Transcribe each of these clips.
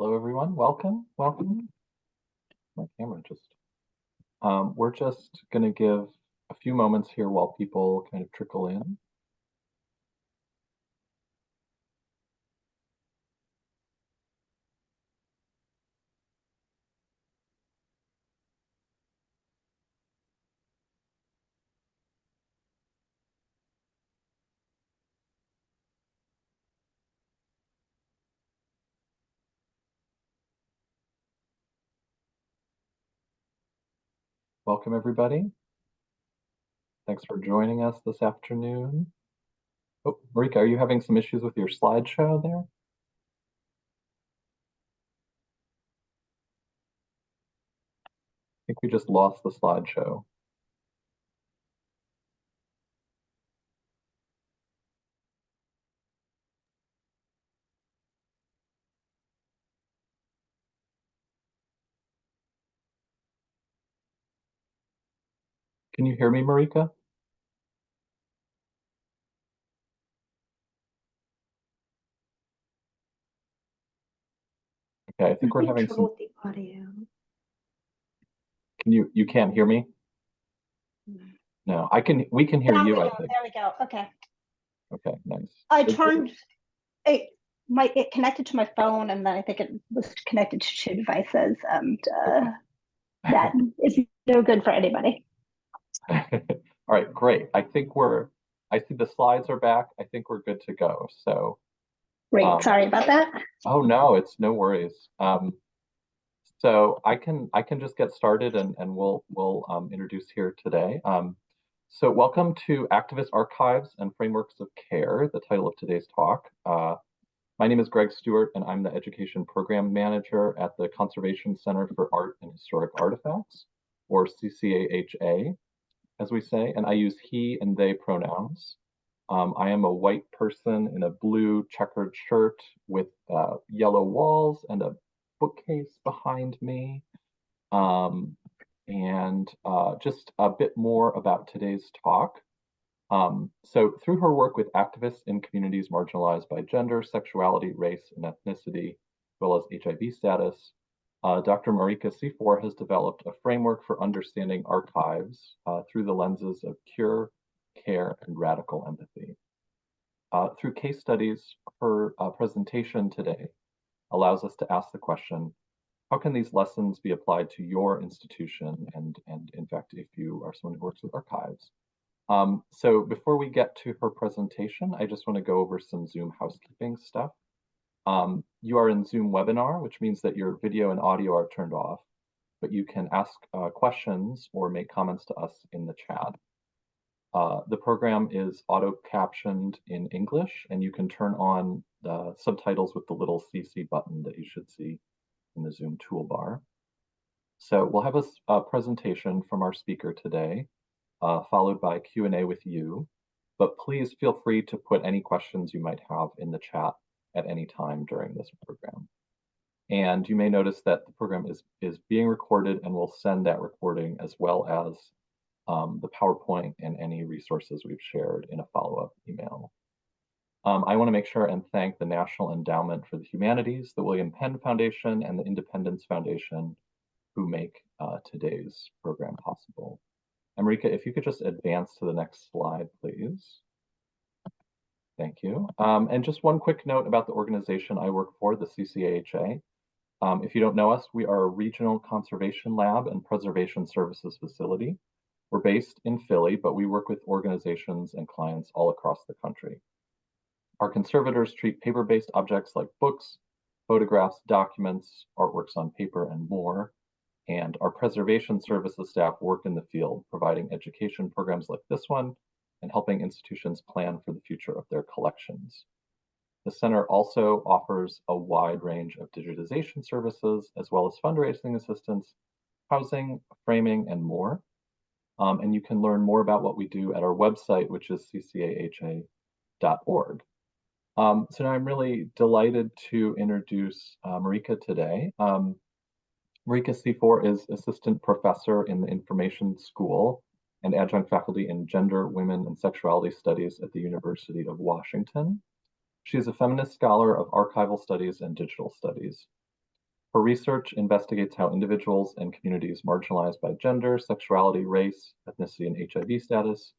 Hello, everyone. Welcome. My camera just. We're just going to give a few moments here while people kind of trickle in. Welcome, everybody. Thanks for joining us this afternoon. Oh, Marika, are you having some issues with your slideshow there? I think we just lost the slideshow. Can you hear me, Marika? Okay, I think we're having trouble some. with the audio. You can't hear me? No, we can hear you, I think. There we go. Okay. Okay, nice. I turned it connected to my phone, and then I think it was connected to two devices, and that is no good for anybody. All right, great. I see the slides are back. I think we're good to go. So Great. Sorry about that. Oh no, it's no worries. So I can just get started and we'll introduce here today. So welcome to Activist Archives and Frameworks of Care, the title of today's talk. My name is Greg Stewart, and I'm the Education Program Manager at the Conservation Center for Art and Historic Artifacts, or CCAHA, as we say, and I use he and they pronouns. I am a white person in a blue checkered shirt with yellow walls and a bookcase behind me. Just a bit more about today's talk. So through her work with activists in communities marginalized by gender, sexuality, race, and ethnicity, as well as HIV status, Dr. Marika Cifor has developed a framework for understanding archives through the lenses of cure, care, and radical empathy. Through case studies, her presentation today allows us to ask the question, how can these lessons be applied to your institution and in fact, if you are someone who works with archives? So before we get to her presentation, I just want to go over some Zoom housekeeping stuff. You are in Zoom webinar, which means that your video and audio are turned off, but you can ask questions or make comments to us in the chat. The program is auto-captioned in English, and you can turn on the subtitles with the little CC button that you should see in the Zoom toolbar. So we'll have a presentation from our speaker today, followed by Q&A with you, but please feel free to put any questions you might have in the chat at any time during this program. And you may notice that the program is being recorded, and we'll send that recording as well as the PowerPoint and any resources we've shared in a follow-up email. I want to make sure and thank the National Endowment for the Humanities, the William Penn Foundation, and the Independence Foundation who make today's program possible. Marika, if you could just advance to the next slide, please. Thank you. And just one quick note about the organization I work for, the CCAHA. If you don't know us, we are a regional conservation lab and preservation services facility. We're based in Philly, but we work with organizations and clients all across the country. Our conservators treat paper-based objects like books, photographs, documents, artworks on paper, and more. And our preservation services staff work in the field, providing education programs like this one and helping institutions plan for the future of their collections. The center also offers a wide range of digitization services, as well as fundraising assistance, housing, framing, and more. And you can learn more about what we do at our website, which is ccaha.org. So now I'm really delighted to introduce Marika today. Marika Cifor is assistant professor in the Information School and adjunct faculty in Gender, Women, and Sexuality Studies at the University of Washington. She is a feminist scholar of archival studies and digital studies. Her research investigates how individuals and communities marginalized by gender, sexuality, race, ethnicity, and HIV status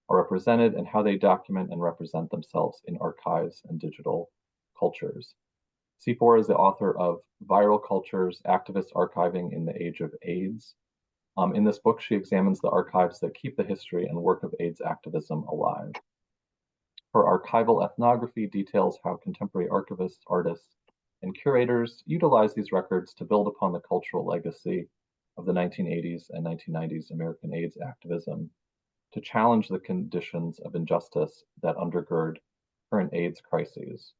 are represented and how they document and represent themselves in archives and digital cultures. Cifor is the author of Viral Cultures, Activist Archiving in the Age of AIDS. In this book, she examines the archives that keep the history and work of AIDS activism alive. Her archival ethnography details how contemporary archivists, artists, and curators utilize these records to build upon the cultural legacy of the 1980s and 1990s American AIDS activism, to challenge the conditions of injustice that undergird current AIDS crises.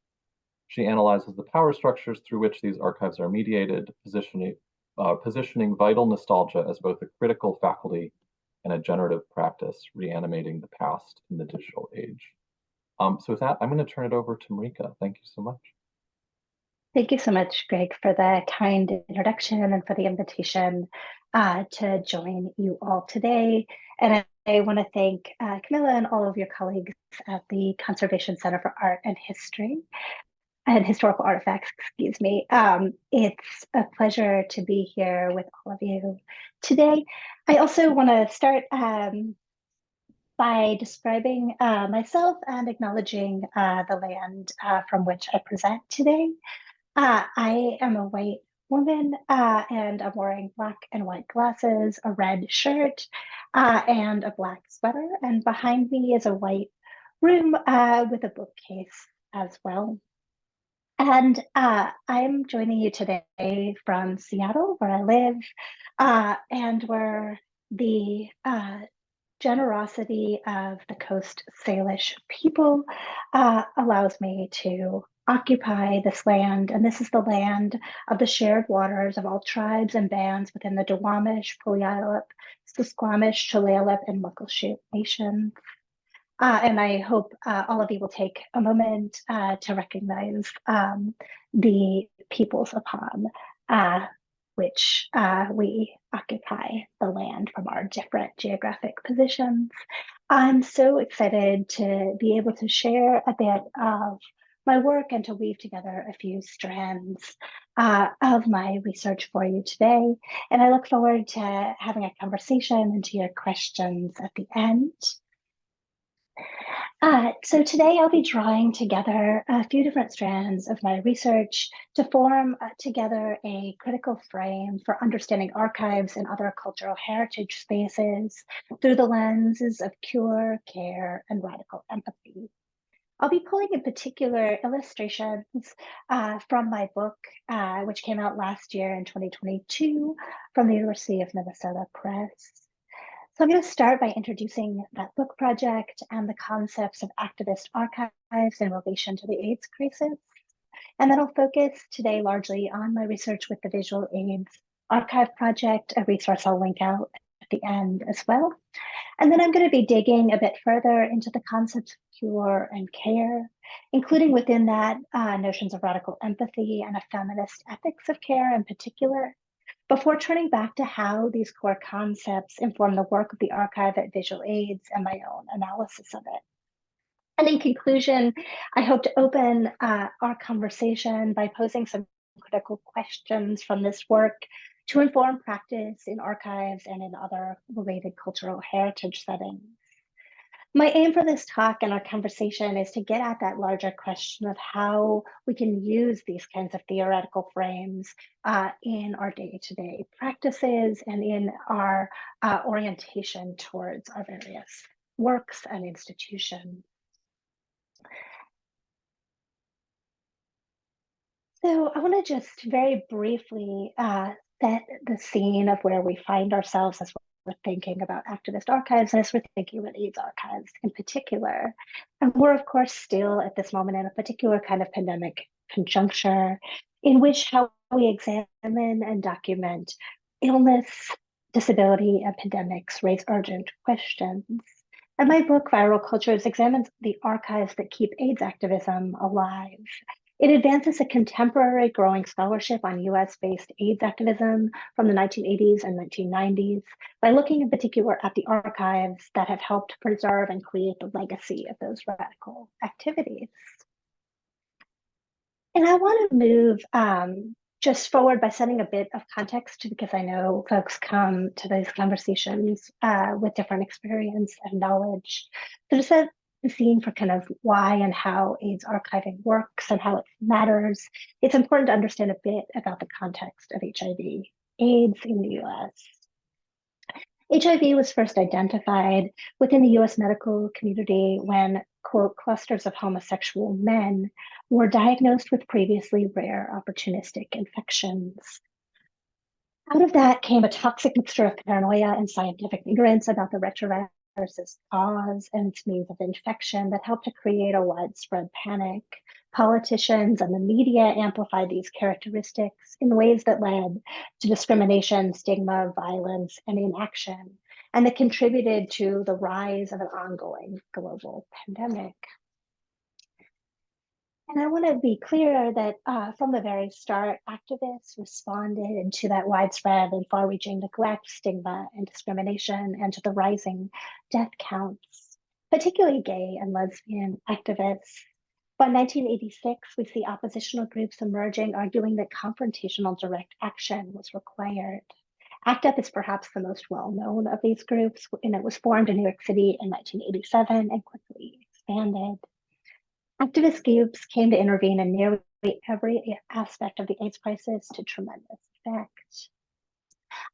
She analyzes the power structures through which these archives are mediated, positioning vital nostalgia as both a critical faculty and a generative practice, reanimating the past in the digital age. So with that, I'm going to turn it over to Marika. Thank you so much. Thank you so much, Greg, for the kind introduction and for the invitation to join you all today. And I want to thank Camilla and all of your colleagues at the Conservation Center for Art and History and Historical Artifacts, excuse me. It's a pleasure to be here with all of you today. I also want to start by describing myself and acknowledging the land from which I present today. I am a white woman and I'm wearing black and white glasses, a red shirt, and a black sweater. And behind me is a white room with a bookcase as well. And I'm joining you today from Seattle, where I live, and where the generosity of the Coast Salish people allows me to occupy this land. And this is the land of the shared waters of all tribes and bands within the Duwamish, Puyallup, Susquamish, Tulalip, and Muckleshoot nations. And I hope all of you will take a moment to recognize the peoples upon which we occupy the land from our different geographic positions. I'm so excited to be able to share a bit of my work and to weave together a few strands of my research for you today. And I look forward to having a conversation and to your questions at the end. So today I'll be drawing together a few different strands of my research to form together a critical frame for understanding archives and other cultural heritage spaces through the lenses of cure, care, and radical empathy. I'll be pulling in particular illustrations from my book, which came out last year in 2022 from the University of Minnesota Press. So I'm going to start by introducing that book project and the concepts of activist archives in relation to the AIDS crisis. And then I'll focus today largely on my research with the Visual AIDS Archive Project, a resource I'll link out at the end as well. And then I'm going to be digging a bit further into the concepts of cure and care, including within that notions of radical empathy and a feminist ethics of care in particular, before turning back to how these core concepts inform the work of the archive at Visual AIDS and my own analysis of it. And in conclusion, I hope to open our conversation by posing some critical questions from this work to inform practice in archives and in other related cultural heritage settings. My aim for this talk and our conversation is to get at that larger question of how we can use these kinds of theoretical frames in our day-to-day practices and in our orientation towards our various works and institutions. So I want to just very briefly set the scene of where we find ourselves as we're thinking about activist archives, and as we're thinking about AIDS archives in particular. And we're, of course, still at this moment in a particular kind of pandemic conjuncture in which how we examine and document illness, disability, and pandemics raise urgent questions. And my book, Viral Cultures, examines the archives that keep AIDS activism alive. It advances a contemporary growing scholarship on US-based AIDS activism from the 1980s and 1990s by looking in particular at the archives that have helped preserve and create the legacy of those radical activities. And I want to move just forward by setting a bit of context, because I know folks come to these conversations with different experience and knowledge. So to set the scene for kind of why and how AIDS archiving works and how it matters, it's important to understand a bit about the context of HIV/AIDS in the US. HIV was first identified within the US medical community when, quote, clusters of homosexual men were diagnosed with previously rare opportunistic infections. Out of that came a toxic mixture of paranoia and scientific ignorance about the retrovirus's cause and its means of infection that helped to create a widespread panic. Politicians and the media amplified these characteristics in ways that led to discrimination, stigma, violence, and inaction, and that contributed to the rise of an ongoing global pandemic. And I want to be clear that from the very start, activists responded to that widespread and far-reaching neglect, stigma, and discrimination, and to the rising death counts, particularly gay and lesbian activists. By 1986, we see oppositional groups emerging, arguing that confrontational direct action was required. ACT UP is perhaps the most well-known of these groups, and it was formed in New York City in 1987 and quickly expanded. Activist groups came to intervene in nearly every aspect of the AIDS crisis to tremendous effect.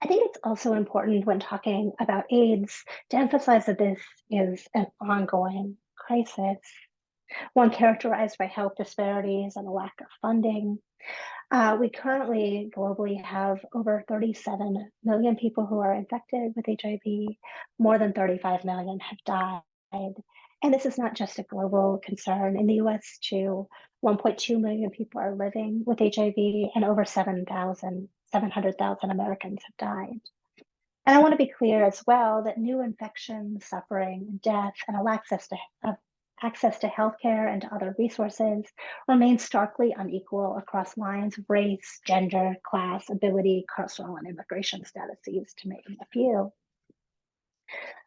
I think it's also important when talking about AIDS to emphasize that this is an ongoing crisis, one characterized by health disparities and a lack of funding. We currently globally have over 37 million people who are infected with HIV. More than 35 million have died. And this is not just a global concern. In the US, too, 1.2 million people are living with HIV, and over 700,000 Americans have died. And I want to be clear as well that new infection, suffering, death, and access to healthcare and to other resources remains starkly unequal across lines of race, gender, class, ability, carceral, and immigration statuses, to name a few.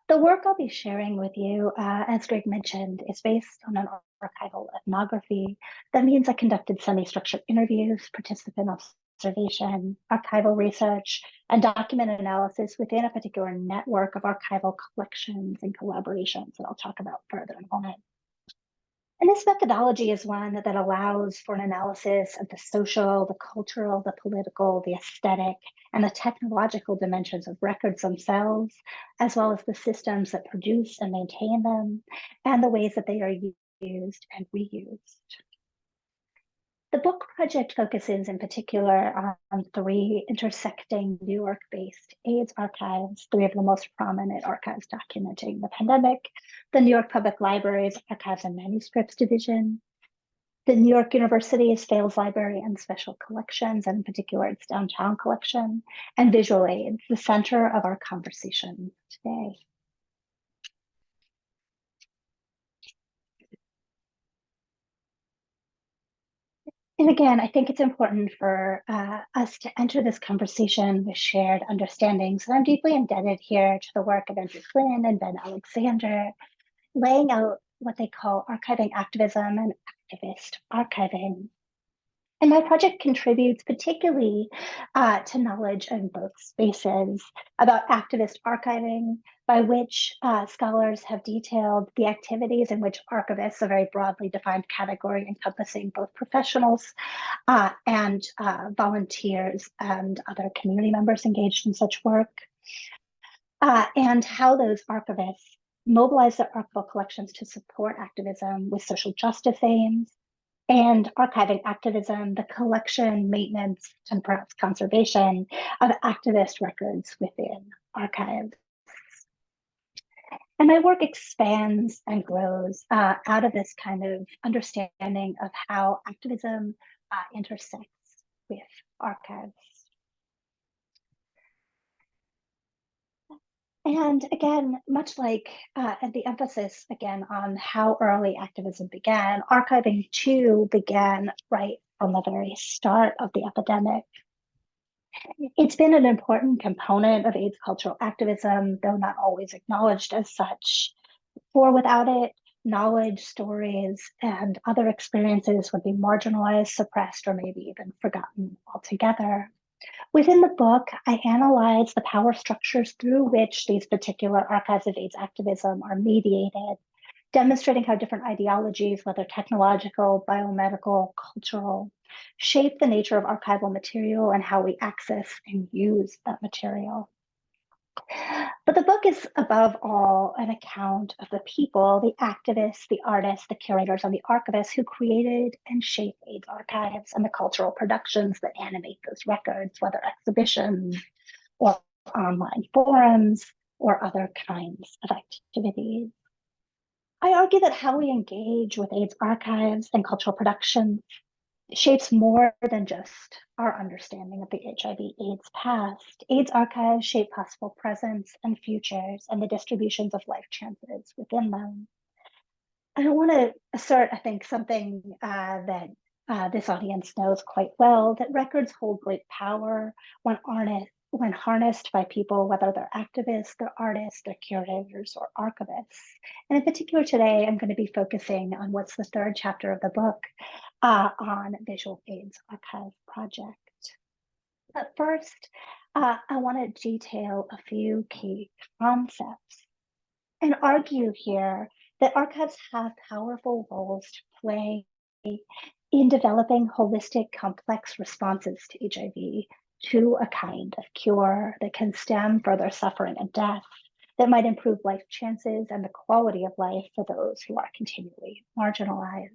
The work I'll be sharing with you, as Greg mentioned, is based on an archival ethnography. That means I conducted semi-structured interviews, participant observation, archival research, and document analysis within a particular network of archival collections and collaborations that I'll talk about further in a moment. And this methodology is one that allows for an analysis of the social, the cultural, the political, the aesthetic, and the technological dimensions of records themselves, as well as the systems that produce and maintain them, and the ways that they are used and reused. The book project focuses in particular on 3 intersecting New York-based AIDS archives, 3 of the most prominent archives documenting the pandemic: the New York Public Library's Archives and Manuscripts Division, the New York University's Fales Library and Special Collections, and in particular its downtown collection, and Visual Aids, the center of our conversation today. And again, I think it's important for us to enter this conversation with shared understandings. And I'm deeply indebted here to the work of Andrew Flynn and Ben Alexander, laying out what they call archiving activism and activist archiving. And my project contributes particularly to knowledge in both spaces about activist archiving, by which scholars have detailed the activities in which archivists, a very broadly defined category encompassing both professionals and volunteers and other community members engaged in such work, and how those archivists mobilize their archival collections to support activism with social justice aims, and archiving activism, the collection, maintenance, and perhaps conservation of activist records within archives. And my work expands and grows out of this kind of understanding of how activism intersects with archives. And again, much like the emphasis again on how early activism began, archiving too began right from the very start of the epidemic. It's been an important component of AIDS cultural activism, though not always acknowledged as such. For without it, knowledge, stories, and other experiences would be marginalized, suppressed, or maybe even forgotten altogether. Within the book, I analyze the power structures through which these particular archives of AIDS activism are mediated, demonstrating how different ideologies, whether technological, biomedical, cultural, shape the nature of archival material and how we access and use that material. But the book is above all an account of the people, the activists, the artists, the curators, and the archivists who created and shaped AIDS archives and the cultural productions that animate those records, whether exhibitions or online forums or other kinds of activities. I argue that how we engage with AIDS archives and cultural productions shapes more than just our understanding of the HIV/AIDS past. AIDS archives shape possible presents and futures and the distributions of life chances within them. I want to assert, I think, something that this audience knows quite well, that records hold great power when harnessed by people, whether they're activists, they're artists, they're curators, or archivists. And in particular today, I'm going to be focusing on what's the third chapter of the book on Visual AIDS Archive Project. But first, I want to detail a few key concepts and argue here that archives have powerful roles to play in developing holistic, complex responses to HIV, to a kind of cure that can stem further suffering and death, that might improve life chances and the quality of life for those who are continually marginalized.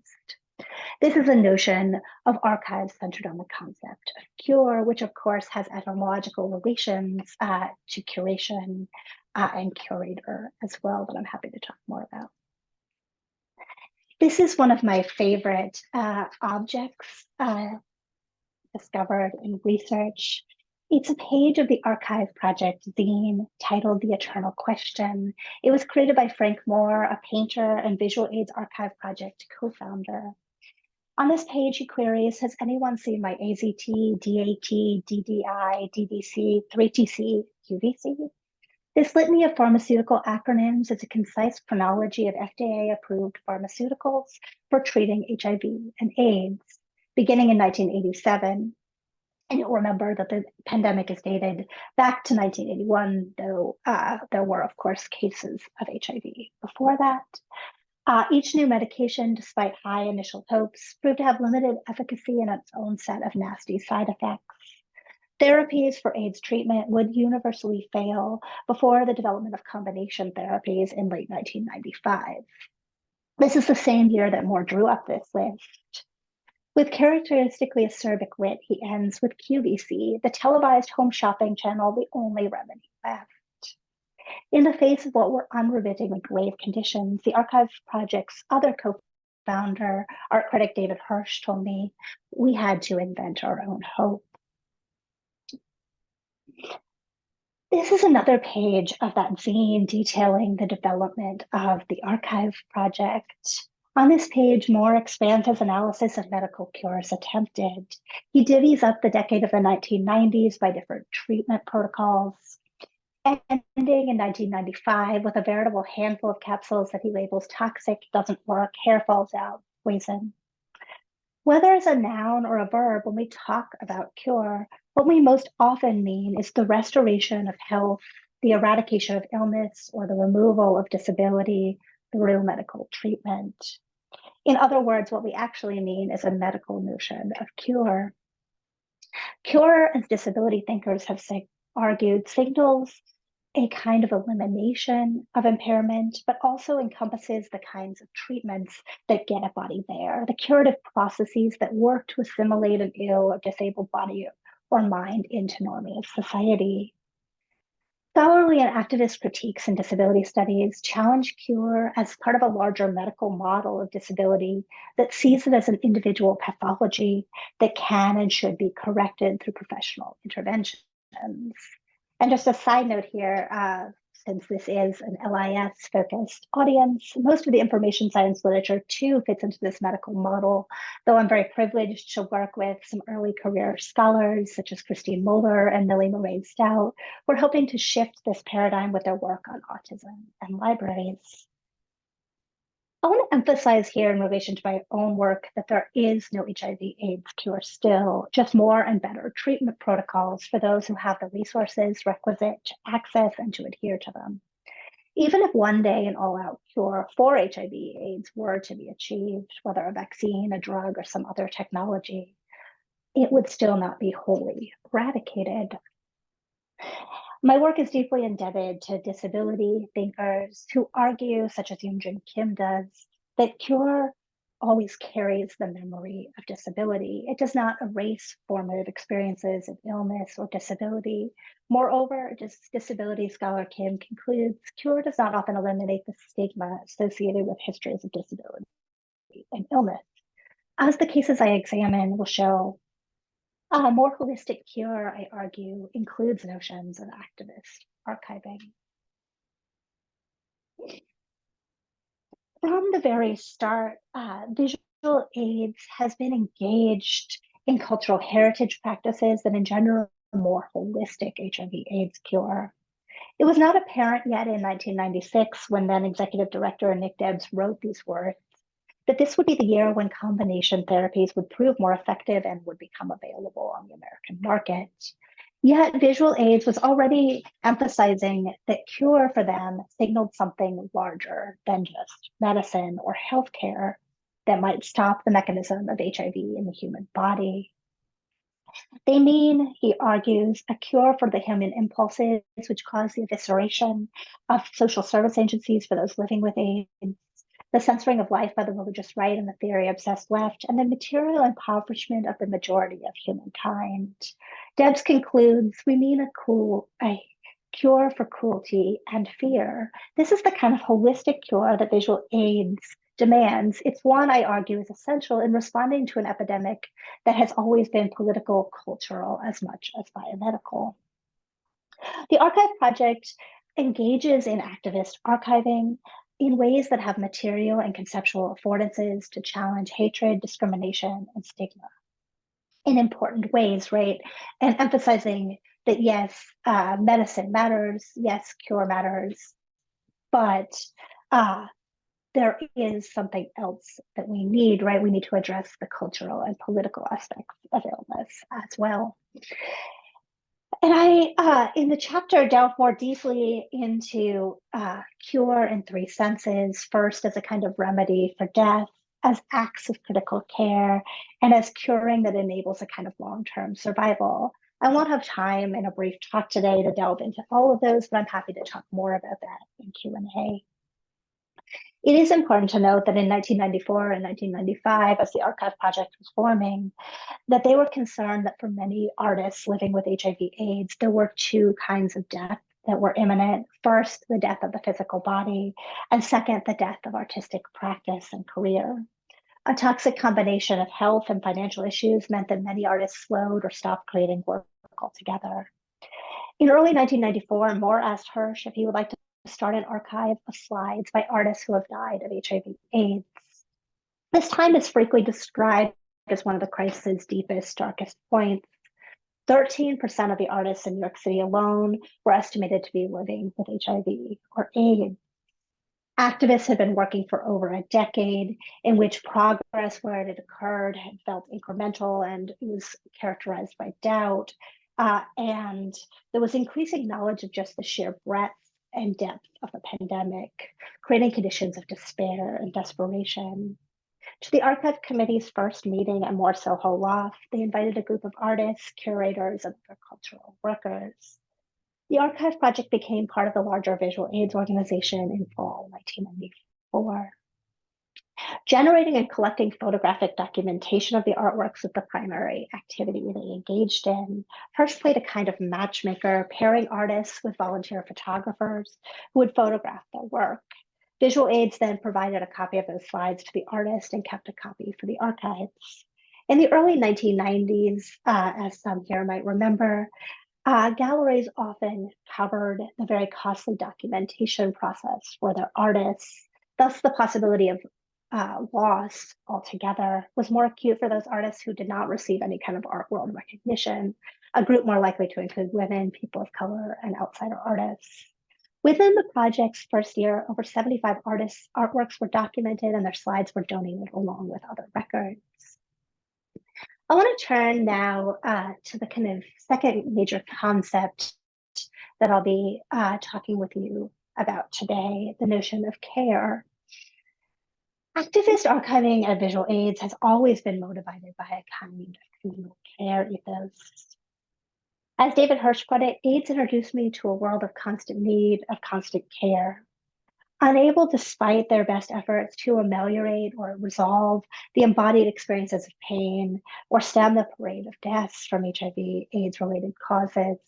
This is a notion of archives centered on the concept of cure, which of course has etymological relations to curation and curator as well, that I'm happy to talk more about. This is one of my favorite objects discovered in research. It's a page of the Archive Project zine titled The Eternal Question. It was created by Frank Moore, a painter and Visual AIDS Archive Project co-founder. On this page, he queries, has anyone seen my AZT, DAT, DDI, DDC, 3TC, QVC? This litany of pharmaceutical acronyms is a concise chronology of FDA-approved pharmaceuticals for treating HIV and AIDS, beginning in 1987. And you'll remember that the pandemic is dated back to 1981, though there were, of course, cases of HIV before that. Each new medication, despite high initial hopes, proved to have limited efficacy and its own set of nasty side effects. Therapies for AIDS treatment would universally fail before the development of combination therapies in late 1995. This is the same year that Moore drew up this list. With characteristically acerbic wit, he ends with QVC, the televised home shopping channel, the only remedy left. In the face of what were unremittingly grave conditions, the Archive Project's other co-founder, art critic David Hirsch, told me, we had to invent our own hope. This is another page of that zine detailing the development of the Archive Project. On this page, Moore expands his analysis of medical cures attempted. He divvies up the decade of the 1990s by different treatment protocols, ending in 1995 with a veritable handful of capsules that he labels toxic, doesn't work, hair falls out, poison. Whether as a noun or a verb, when we talk about cure, what we most often mean is the restoration of health, the eradication of illness, or the removal of disability through medical treatment. In other words, what we actually mean is a medical notion of cure. Cure, as disability thinkers have argued, signals a kind of elimination of impairment, but also encompasses the kinds of treatments that get a body there, the curative processes that work to assimilate an ill or disabled body or mind into normative society. Scholarly and activist critiques in disability studies challenge cure as part of a larger medical model of disability that sees it as an individual pathology that can and should be corrected through professional interventions. And just a side note here, since this is an LIS-focused audience, most of the information science literature too fits into this medical model, though I'm very privileged to work with some early career scholars such as Christine Moeller and Millie Moraine Stout, who are helping to shift this paradigm with their work on autism and libraries. I want to emphasize here in relation to my own work that there is no HIV/AIDS cure still, just more and better treatment protocols for those who have the resources requisite to access and to adhere to them. Even if one day an all-out cure for HIV/AIDS were to be achieved, whether a vaccine, a drug, or some other technology, it would still not be wholly eradicated. My work is deeply indebted to disability thinkers who argue, such as Yoon Kim does, that cure always carries the memory of disability. It does not erase formative experiences of illness or disability. Moreover, disability scholar Kim concludes, cure does not often eliminate the stigma associated with histories of disability and illness. As the cases I examine will show, a more holistic cure, I argue, includes notions of activist archiving. From the very start, visual aids has been engaged in cultural heritage practices that engender a more holistic HIV/AIDS cure. It was not apparent yet in 1996 when then executive director Nick Debs wrote these words that this would be the year when combination therapies would prove more effective and would become available on the American market. Yet visual aids was already emphasizing that cure for them signaled something larger than just medicine or healthcare that might stop the mechanism of HIV in the human body. They mean, he argues, a cure for the human impulses which cause the evisceration of social service agencies for those living with AIDS, the censoring of life by the religious right and the theory-obsessed left, and the material impoverishment of the majority of humankind. Debs concludes, we mean a cure for cruelty and fear. This is the kind of holistic cure that visual aids demands. It's one I argue is essential in responding to an epidemic that has always been political, cultural, as much as biomedical. The Archive Project engages in activist archiving in ways that have material and conceptual affordances to challenge hatred, discrimination, and stigma in important ways, right? And emphasizing that yes, medicine matters, yes, cure matters, but there is something else that we need, right? We need to address the cultural and political aspects of illness as well. And I, in the chapter, delve more deeply into cure in three senses. First, as a kind of remedy for death, as acts of critical care, and as curing that enables a kind of long-term survival. I won't have time in a brief talk today to delve into all of those, but I'm happy to talk more about that in Q&A. It is important to note that in 1994 and 1995, as the Archive Project was forming, that they were concerned that for many artists living with HIV/AIDS, there were two kinds of death that were imminent. First, the death of the physical body, and second, the death of artistic practice and career. A toxic combination of health and financial issues meant that many artists slowed or stopped creating work altogether. In early 1994, Moore asked Hirsch if he would like to start an archive of slides by artists who have died of HIV/AIDS. This time is frequently described as one of the crisis' deepest, darkest points. 13% of the artists in New York City alone were estimated to be living with HIV or AIDS. Activists had been working for over a decade, in which progress where it had occurred had felt incremental and it was characterized by doubt. And there was increasing knowledge of just the sheer breadth and depth of the pandemic, creating conditions of despair and desperation. To the Archive Committee's first meeting at Moore Soho Loft, they invited a group of artists, curators, and other cultural workers. The Archive Project became part of the larger Visual AIDS organization in fall 1994. Generating and collecting photographic documentation of the artworks was the primary activity they engaged in. Hirsch played a kind of matchmaker, pairing artists with volunteer photographers who would photograph their work. Visual Aids then provided a copy of those slides to the artist and kept a copy for the archives. In the early 1990s, as some here might remember, galleries often covered the very costly documentation process for their artists. Thus, the possibility of loss altogether was more acute for those artists who did not receive any kind of art world recognition, a group more likely to include women, people of color, and outsider artists. Within the project's first year, over 75 artists' artworks were documented and their slides were donated along with other records. I want to turn now to the kind of second major concept that I'll be talking with you about today, the notion of care. Activist archiving and visual aids has always been motivated by a kind of communal care ethos. As David Hirsch put it, aids introduced me to a world of constant need, of constant care. Unable, despite their best efforts, to ameliorate or resolve the embodied experiences of pain or stem the parade of deaths from HIV/AIDS-related causes,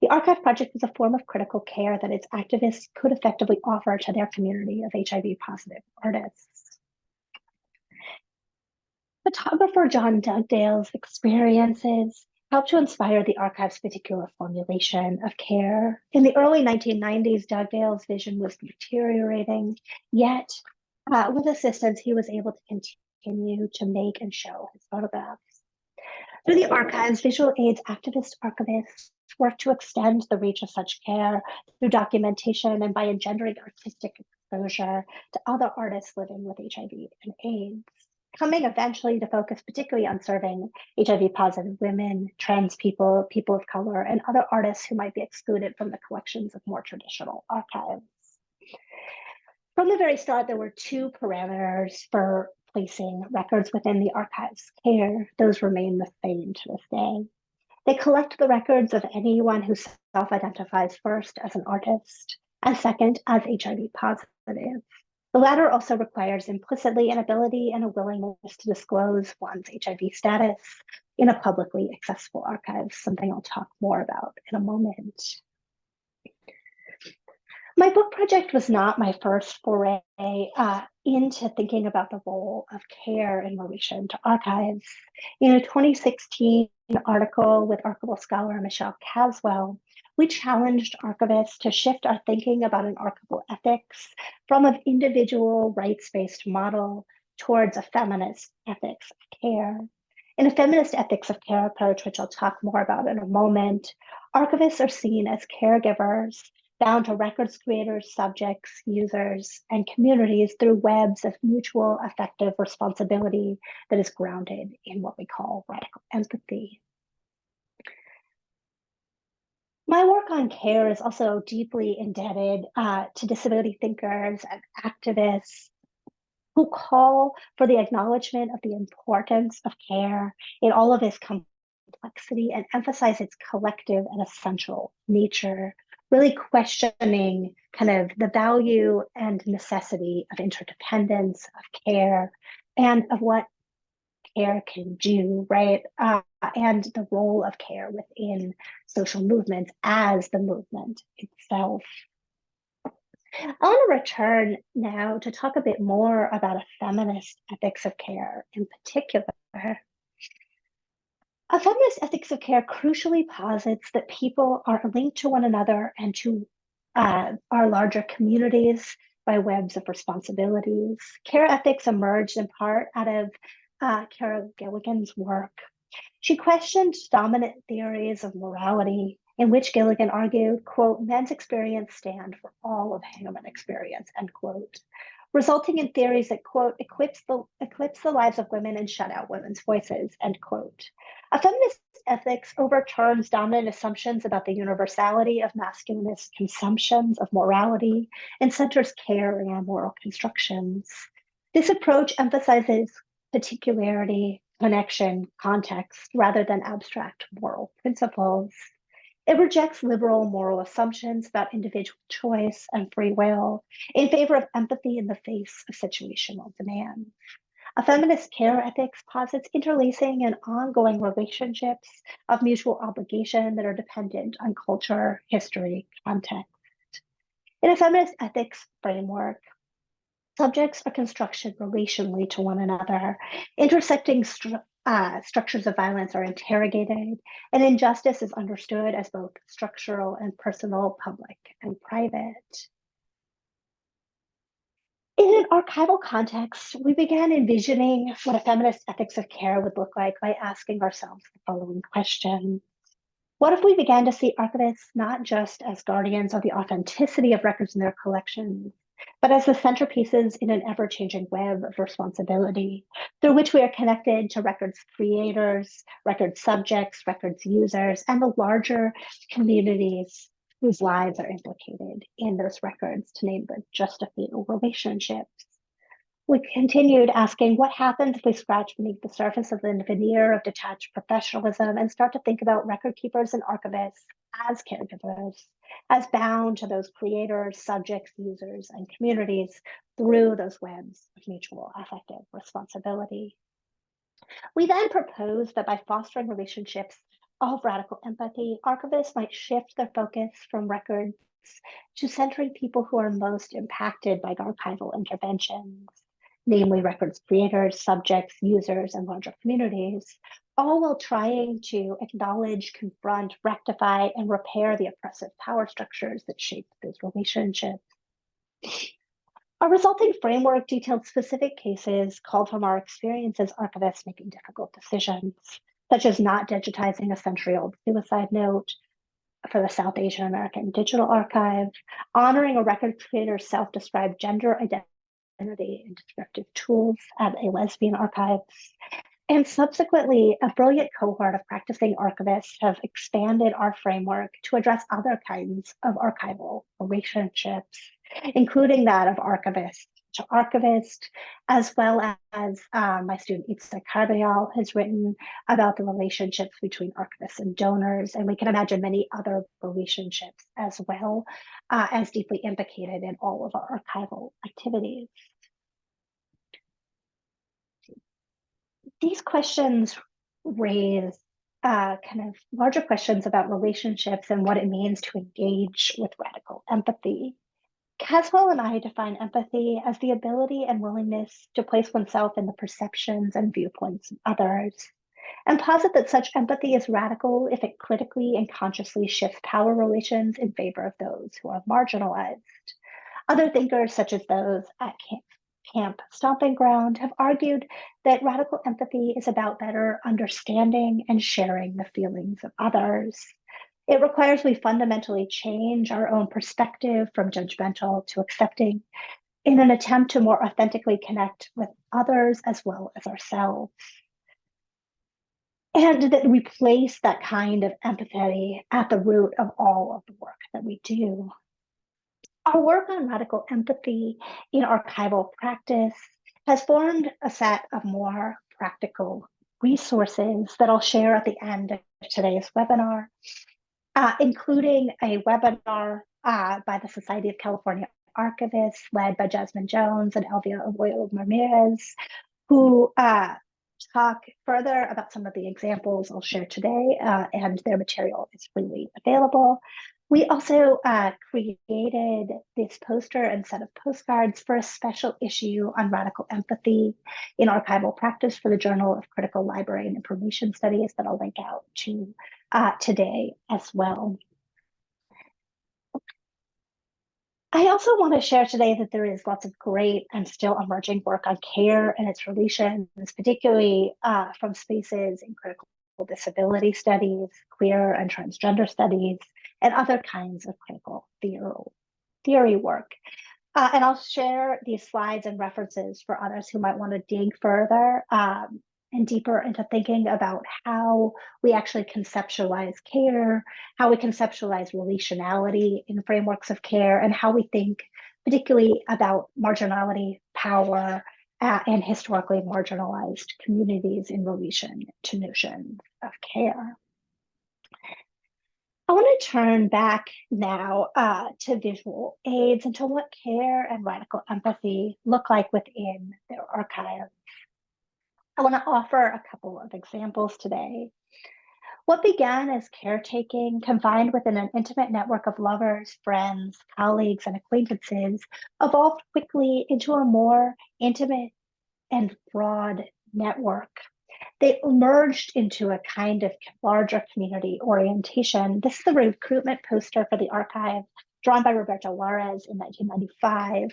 the Archive Project was a form of critical care that its activists could effectively offer to their community of HIV-positive artists. Photographer John Dugdale's experiences helped to inspire the archive's particular formulation of care. In the early 1990s, Dugdale's vision was deteriorating, yet with assistance, he was able to continue to make and show his photographs. Through the archives, visual aids activist archivists worked to extend the reach of such care through documentation and by engendering artistic exposure to other artists living with HIV and AIDS, coming eventually to focus particularly on serving HIV-positive women, trans people, people of color, and other artists who might be excluded from the collections of more traditional archives. From the very start, there were two parameters for placing records within the archive's care. Those remain the same to this day. They collect the records of anyone who self-identifies first as an artist, and second as HIV positive. The latter also requires implicitly an ability and a willingness to disclose one's HIV status in a publicly accessible archive, something I'll talk more about in a moment. My book project was not my first foray into thinking about the role of care in relation to archives. In a 2016 article with archival scholar Michelle Caswell, we challenged archivists to shift our thinking about an archival ethics from an individual rights-based model towards a feminist ethics of care. In a feminist ethics of care approach, which I'll talk more about in a moment, archivists are seen as caregivers bound to records creators, subjects, users, and communities through webs of mutual affective responsibility that is grounded in what we call radical empathy. My work on care is also deeply indebted to disability thinkers and activists who call for the acknowledgement of the importance of care in all of its complexity and emphasize its collective and essential nature, really questioning kind of the value and necessity of interdependence, of care, and of what care can do, right? And the role of care within social movements as the movement itself. I want to return now to talk a bit more about a feminist ethics of care in particular. A feminist ethics of care crucially posits that people are linked to one another and to our larger communities by webs of responsibilities. Care ethics emerged in part out of Carol Gilligan's work. She questioned dominant theories of morality in which Gilligan argued, quote, men's experience stand for all of human experience, end quote, resulting in theories that, quote, eclipse the lives of women and shut out women's voices, end quote. A feminist ethics overturns dominant assumptions about the universality of masculinist consumptions of morality and centers care in our moral constructions. This approach emphasizes particularity, connection, context, rather than abstract moral principles. It rejects liberal moral assumptions about individual choice and free will in favor of empathy in the face of situational demand. A feminist care ethics posits interlacing and ongoing relationships of mutual obligation that are dependent on culture, history, context. In a feminist ethics framework, subjects are constructed relationally to one another, intersecting structures of violence are interrogated, and injustice is understood as both structural and personal, public and private. In an archival context, we began envisioning what a feminist ethics of care would look like by asking ourselves the following question. What if we began to see archivists not just as guardians of the authenticity of records in their collections, but as the centerpieces in an ever-changing web of responsibility through which we are connected to records creators, record subjects, records users, and the larger communities whose lives are implicated in those records, to name but just a few relationships. We continued asking what happens if we scratch beneath the surface of the veneer of detached professionalism and start to think about record keepers and archivists as caregivers, as bound to those creators, subjects, users, and communities through those webs of mutual affective responsibility. We then proposed that by fostering relationships of radical empathy, archivists might shift their focus from records to centering people who are most impacted by archival interventions, namely records creators, subjects, users, and larger communities, all while trying to acknowledge, confront, rectify, and repair the oppressive power structures that shape those relationships. Our resulting framework detailed specific cases called from our experience as archivists making difficult decisions, such as not digitizing a century-old suicide note for the South Asian American Digital Archive, honoring a record creator's self-described gender identity in descriptive tools at a lesbian archive, and subsequently, a brilliant cohort of practicing archivists have expanded our framework to address other kinds of archival relationships, including that of archivist to archivist, as well as my student Itza Carbayal has written about the relationships between archivists and donors, and we can imagine many other relationships as well as deeply implicated in all of our archival activities. These questions raise kind of larger questions about relationships and what it means to engage with radical empathy. Caswell and I define empathy as the ability and willingness to place oneself in the perceptions and viewpoints of others, and posit that such empathy is radical if it critically and consciously shifts power relations in favor of those who are marginalized. Other thinkers, such as those at Camp Stomping Ground, have argued that radical empathy is about better understanding and sharing the feelings of others. It requires we fundamentally change our own perspective from judgmental to accepting in an attempt to more authentically connect with others as well as ourselves. And that we place that kind of empathy at the root of all of the work that we do. Our work on radical empathy in archival practice has formed a set of more practical resources that I'll share at the end of today's webinar, including a webinar by the Society of California Archivists led by Jasmine Jones and Elvia Arroyo Ramirez, who talk further about some of the examples I'll share today, and their material is freely available. We also created this poster and set of postcards for a special issue on radical empathy in archival practice for the Journal of Critical Library and Information Studies that I'll link out to today as well. I also want to share today that there is lots of great and still emerging work on care and its relations, particularly from spaces in critical disability studies, queer and transgender studies, and other kinds of critical theory work. And I'll share these slides and references for others who might want to dig further and deeper into thinking about how we actually conceptualize care, how we conceptualize relationality in frameworks of care, and how we think particularly about marginality, power, and historically marginalized communities in relation to notions of care. I want to turn back now to visual aids and to what care and radical empathy look like within their archive. I want to offer a couple of examples today. What began as caretaking, confined within an intimate network of lovers, friends, colleagues, and acquaintances, evolved quickly into a more intimate and broad network. They emerged into a kind of larger community orientation. This is the recruitment poster for the archive, drawn by Roberto Juarez in 1995.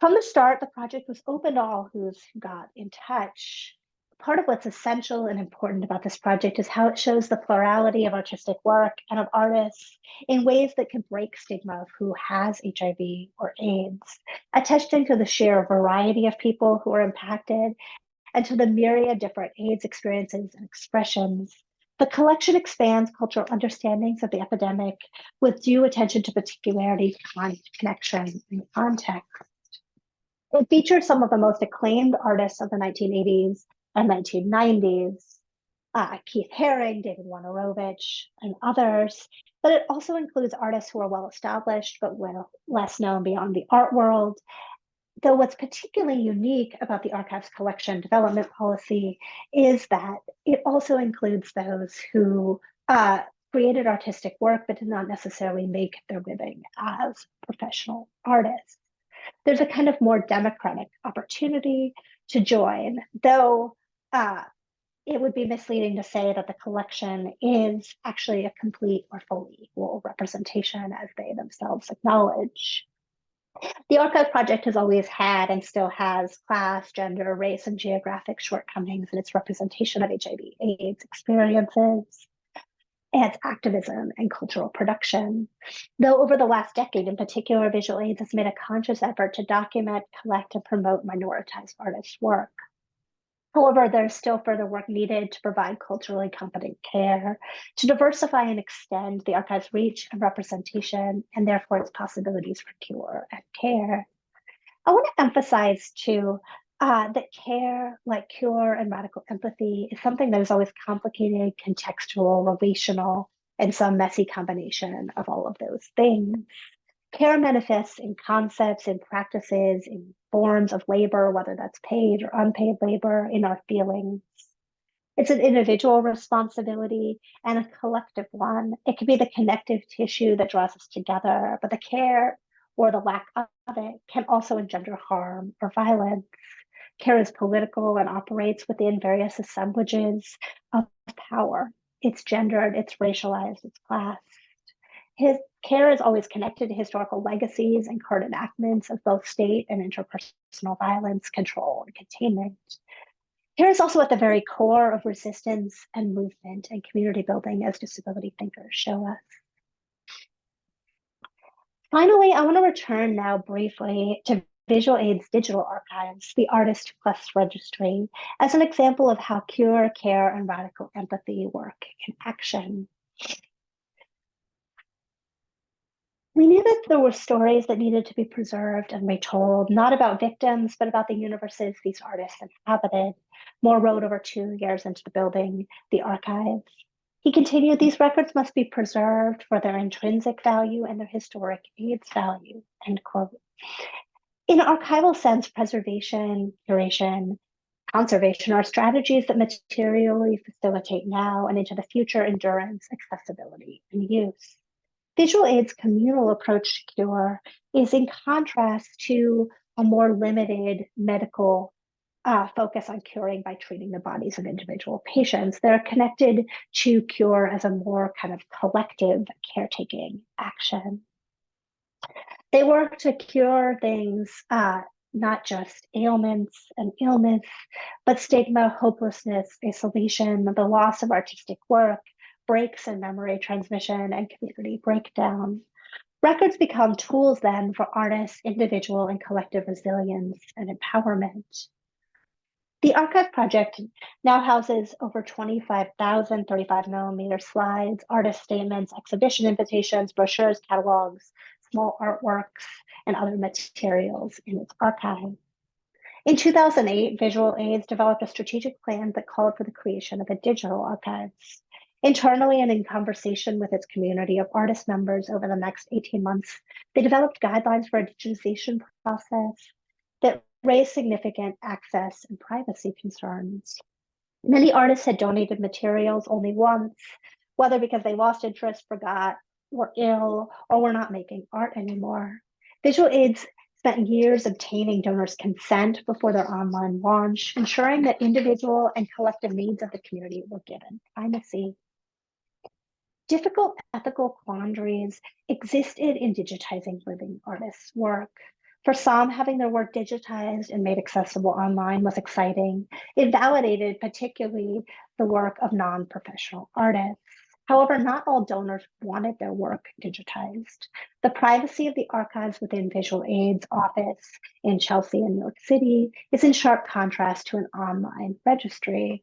From the start, the project was open to all who got in touch. part of what's essential and important about this project is how it shows the plurality of artistic work and of artists in ways that can break stigma of who has HIV or AIDS, attesting to the sheer variety of people who are impacted and to the myriad different AIDS experiences and expressions. The collection expands cultural understandings of the epidemic with due attention to particularity, connection, and context. It features some of the most acclaimed artists of the 1980s and 1990s, Keith Haring, David Wojnarowicz, and others, but it also includes artists who are well established but well less known beyond the art world. Though what's particularly unique about the archive's collection development policy is that it also includes those who created artistic work but did not necessarily make their living as professional artists. There's a kind of more democratic opportunity to join, though it would be misleading to say that the collection is actually a complete or fully equal representation, as they themselves acknowledge. The archive project has always had and still has class, gender, race, and geographic shortcomings in its representation of HIV/AIDS experiences and its activism and cultural production. Though over the last decade in particular, Visual AIDS has made a conscious effort to document, collect, and promote minoritized artists' work. However, there's still further work needed to provide culturally competent care, to diversify and extend the archive's reach and representation, and therefore its possibilities for cure and care. I want to emphasize too that care, like cure and radical empathy, is something that is always complicated, contextual, relational, and some messy combination of all of those things. Care manifests in concepts, in practices, in forms of labor, whether that's paid or unpaid labor, in our feelings. It's an individual responsibility and a collective one. It can be the connective tissue that draws us together, but the care or the lack of it can also engender harm or violence. Care is political and operates within various assemblages of power. It's gendered, it's racialized, it's classed. His care is always connected to historical legacies and current enactments of both state and interpersonal violence, control, and containment. Care is also at the very core of resistance and movement and community building, as disability thinkers show us. Finally, I want to return now briefly to Visual Aid's digital archives, the Artist Plus Registry, as an example of how cure, care, and radical empathy work in action. We knew that there were stories that needed to be preserved and retold, not about victims, but about the universes these artists inhabited. Moore wrote over 2 years into the building, the archives. He continued, these records must be preserved for their intrinsic value and their historic AIDS value, end quote. In an archival sense, preservation, curation, conservation are strategies that materially facilitate now and into the future endurance, accessibility, and use. Visual Aid's communal approach to cure is in contrast to a more limited medical focus on curing by treating the bodies of individual patients. They're connected to cure as a more kind of collective caretaking action. They work to cure things, not just ailments and illness, but stigma, hopelessness, isolation, the loss of artistic work, breaks in memory transmission, and community breakdown. Records become tools then for artists, individual and collective resilience and empowerment. The archive project now houses over 25,000 35mm slides, artist statements, exhibition invitations, brochures, catalogs, small artworks, and other materials in its archive. In 2008, Visual Aids developed a strategic plan that called for the creation of a digital archives. Internally and in conversation with its community of artist members over the next 18 months, they developed guidelines for a digitization process that raised significant access and privacy concerns. Many artists had donated materials only once, whether because they lost interest, forgot, were ill, or were not making art anymore. Visual Aids spent years obtaining donors' consent before their online launch, ensuring that individual and collective needs of the community were given primacy. Difficult ethical quandaries existed in digitizing living artists' work. For some, having their work digitized and made accessible online was exciting. It validated particularly the work of non-professional artists. However, not all donors wanted their work digitized. The privacy of the archives within Visual Aid's office in Chelsea and New York City is in sharp contrast to an online registry.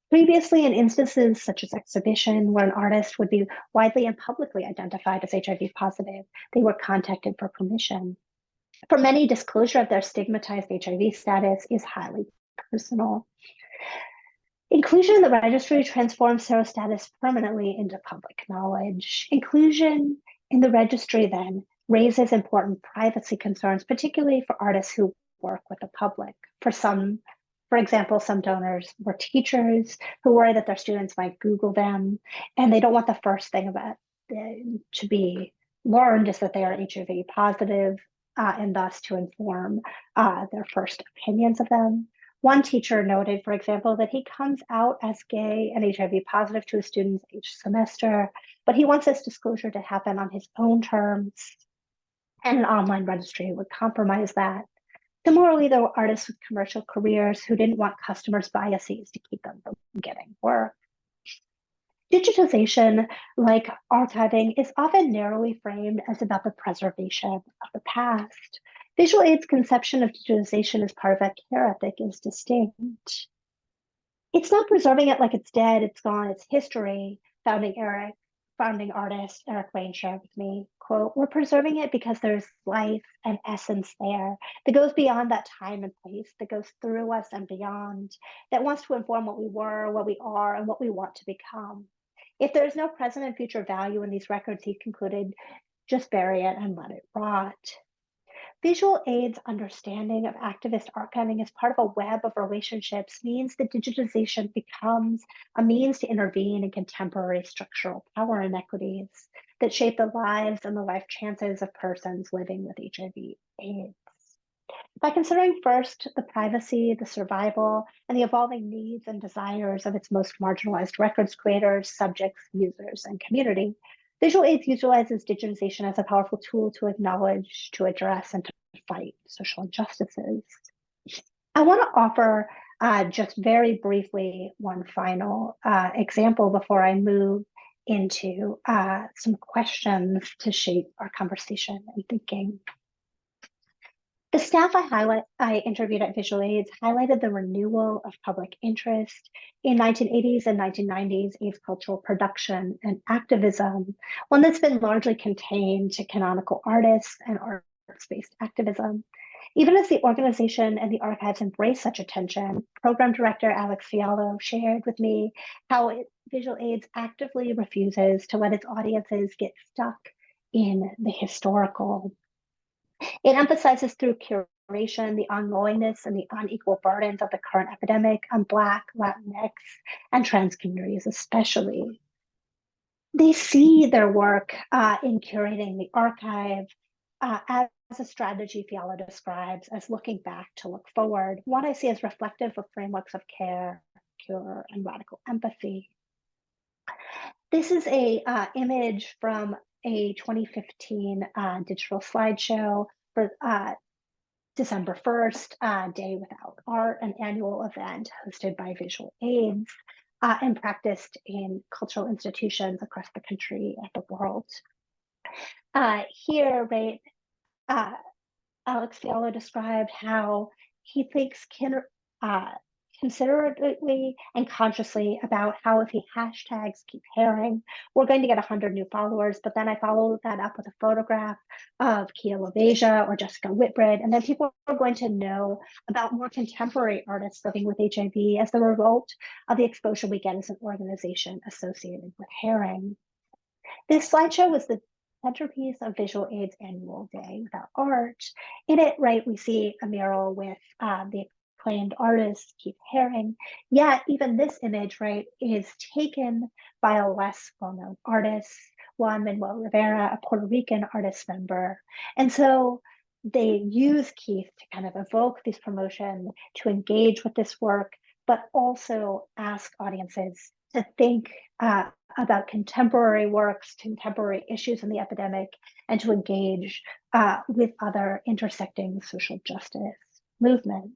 Previously, in instances such as exhibition, where an artist would be widely and publicly identified as HIV positive, they were contacted for permission. For many, disclosure of their stigmatized HIV status is highly personal. Inclusion in the registry transforms serostatus permanently into public knowledge. Inclusion in the registry then raises important privacy concerns, particularly for artists who work with the public. For example, some donors were teachers who worry that their students might Google them, and they don't want the first thing about to be learned is that they are HIV positive, and thus to inform their first opinions of them. One teacher noted, for example, that he comes out as gay and HIV positive to his students each semester, but he wants this disclosure to happen on his own terms, and an online registry would compromise that. Similarly, there were artists with commercial careers who didn't want customers' biases to keep them from getting work. Digitization, like archiving, is often narrowly framed as about the preservation of the past. Visual Aid's conception of digitization as part of that care ethic is distinct. It's not preserving it like it's dead, it's gone, it's history. Founding artist Eric Wayne shared with me, quote, "We're preserving it because there's life and essence there that goes beyond that time and place, that goes through us and beyond, that wants to inform what we were, what we are, and what we want to become. If there is no present and future value in these records," he concluded, "just bury it and let it rot." Visual Aid's understanding of activist archiving as part of a web of relationships means that digitization becomes a means to intervene in contemporary structural power inequities that shape the lives and the life chances of persons living with HIV/AIDS. By considering first the privacy, the survival, and the evolving needs and desires of its most marginalized records creators, subjects, users, and community, Visual Aids utilizes digitization as a powerful tool to acknowledge, to address, and to fight social injustices. I want to offer just very briefly one final example before I move into some questions to shape our conversation and thinking. The staff I interviewed at Visual Aids highlighted the renewal of public interest in 1980s and 1990s AIDS cultural production and activism, one that's been largely contained to canonical artists and arts-based activism. Even as the organization and the archives embrace such attention, program director Alex Fiallo shared with me how Visual Aids actively refuses to let its audiences get stuck in the historical. It emphasizes through curation the ongoingness and the unequal burdens of the current epidemic on Black, Latinx, and trans communities especially. They see their work in curating the archive as a strategy Fiala describes as looking back to look forward, what I see as reflective of frameworks of care, cure, and radical empathy. This is a image from a 2015 digital slideshow for December 1st, Day Without Art, an annual event hosted by Visual Aids and practiced in cultural institutions across the country and the world. Here, right, Alex Fiallo described how he thinks considerately and consciously about how if he hashtags keep herring, we're going to get 100 new followers. But then I follow that up with a photograph of Kia LaBeija or Jessica Whitbread, and then people are going to know about more contemporary artists living with HIV as the result of the exposure we get as an organization associated with herring. This slideshow was the centerpiece of Visual Aid's annual Day Without Art. In it, right, we see a mural with the acclaimed artist Keith Haring. Yet even this image, right, is taken by a less well-known artist, Juan Manuel Rivera, a Puerto Rican artist member. And so they use Keith to kind of evoke this promotion, to engage with this work, but also ask audiences to think about contemporary works, contemporary issues in the epidemic, and to engage with other intersecting social justice movements.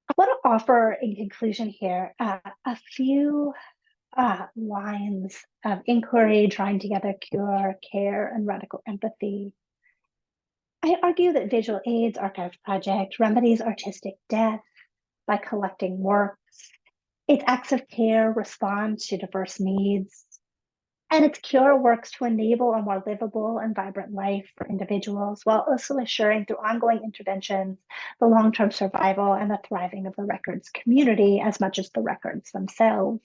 I want to offer in conclusion here a few lines of inquiry drawing together cure, care, and radical empathy. I argue that Visual Aid's archive project remedies artistic death by collecting works. Its acts of care respond to diverse needs, and its cure works to enable a more livable and vibrant life for individuals, while also assuring through ongoing interventions the long-term survival and the thriving of the records community as much as the records themselves.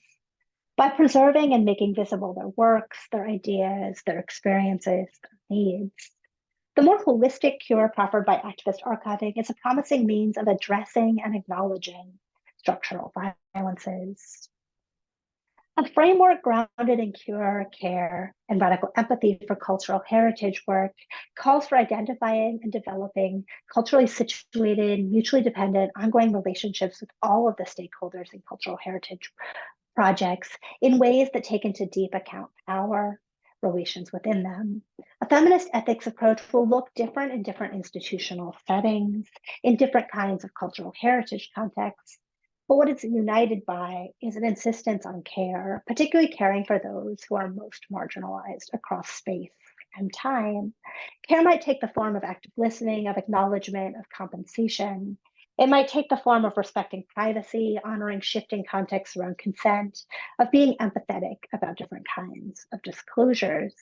By preserving and making visible their works, their ideas, their experiences, their needs. The more holistic cure proffered by activist archiving is a promising means of addressing and acknowledging structural violences. A framework grounded in cure, care, and radical empathy for cultural heritage work calls for identifying and developing culturally situated, mutually dependent, ongoing relationships with all of the stakeholders in cultural heritage projects in ways that take into deep account power, relations within them. A feminist ethics approach will look different in different institutional settings, in different kinds of cultural heritage contexts. But what it's united by is an insistence on care, particularly caring for those who are most marginalized across space and time. Care might take the form of active listening, of acknowledgement, of compensation. It might take the form of respecting privacy, honoring shifting contexts around consent, of being empathetic about different kinds of disclosures.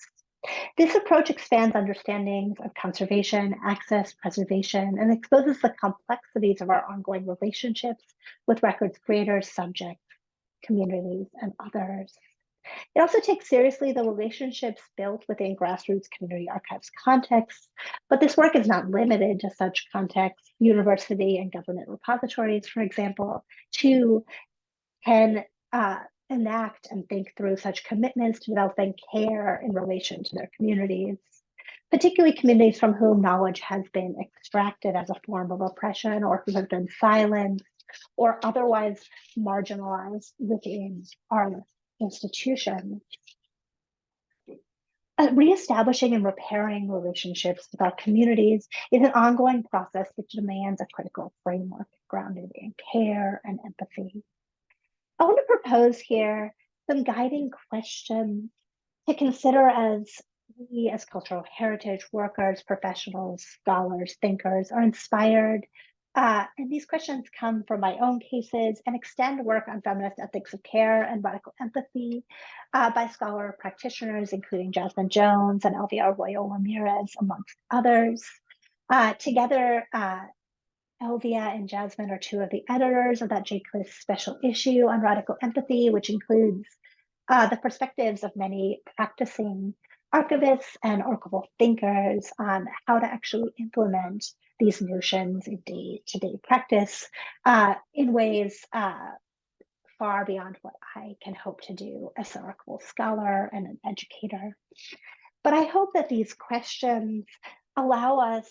This approach expands understandings of conservation, access, preservation, and exposes the complexities of our ongoing relationships with records creators, subjects, communities, and others. It also takes seriously the relationships built within grassroots community archives contexts, but this work is not limited to such contexts. University and government repositories, for example, too, can enact and think through such commitments to developing care in relation to their communities, particularly communities from whom knowledge has been extracted as a form of oppression or who have been silenced or otherwise marginalized within our institutions. Reestablishing and repairing relationships with our communities is an ongoing process which demands a critical framework grounded in care and empathy. I want to propose here some guiding questions to consider as we, as cultural heritage workers, professionals, scholars, thinkers, are inspired. And these questions come from my own cases and extend work on feminist ethics of care and radical empathy by scholar practitioners, including Jasmine Jones and Elvia Arroyo Ramirez, amongst others. Together, Elvia and Jasmine are two of the editors of that JCLIS special issue on radical empathy, which includes the perspectives of many practicing archivists and archival thinkers on how to actually implement these notions in day-to-day practice in ways far beyond what I can hope to do as an archival scholar and an educator. But I hope that these questions allow us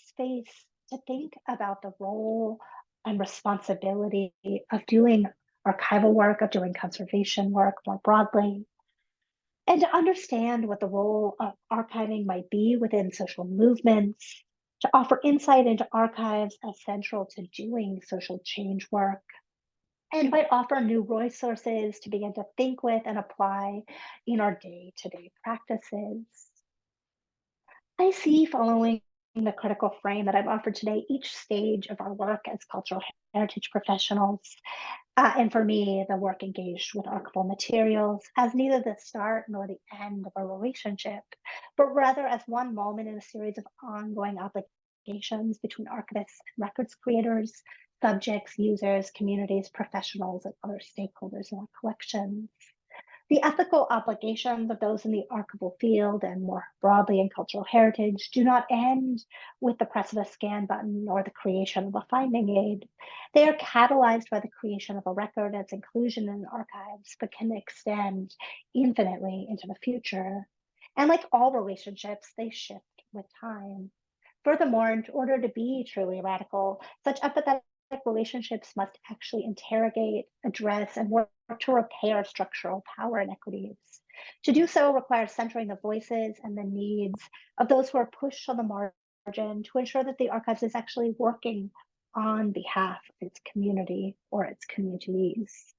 space to think about the role and responsibility of doing archival work, of doing conservation work more broadly, and to understand what the role of archiving might be within social movements, to offer insight into archives as central to doing social change work, and might offer new resources to begin to think with and apply in our day-to-day practices. I see, following the critical frame that I've offered today, each stage of our work as cultural heritage professionals, and for me, the work engaged with archival materials, as neither the start nor the end of a relationship, but rather as one moment in a series of ongoing obligations between archivists and records creators, subjects, users, communities, professionals, and other stakeholders in our collections. The ethical obligations of those in the archival field and more broadly in cultural heritage do not end with the press of a scan button or the creation of a finding aid. They are catalyzed by the creation of a record and its inclusion in archives, but can extend infinitely into the future. And like all relationships, they shift with time. Furthermore, in order to be truly radical, such empathetic relationships must actually interrogate, address, and work to repair structural power inequities. To do so requires centering the voices and the needs of those who are pushed on the margin to ensure that the archives is actually working on behalf of its community or its communities.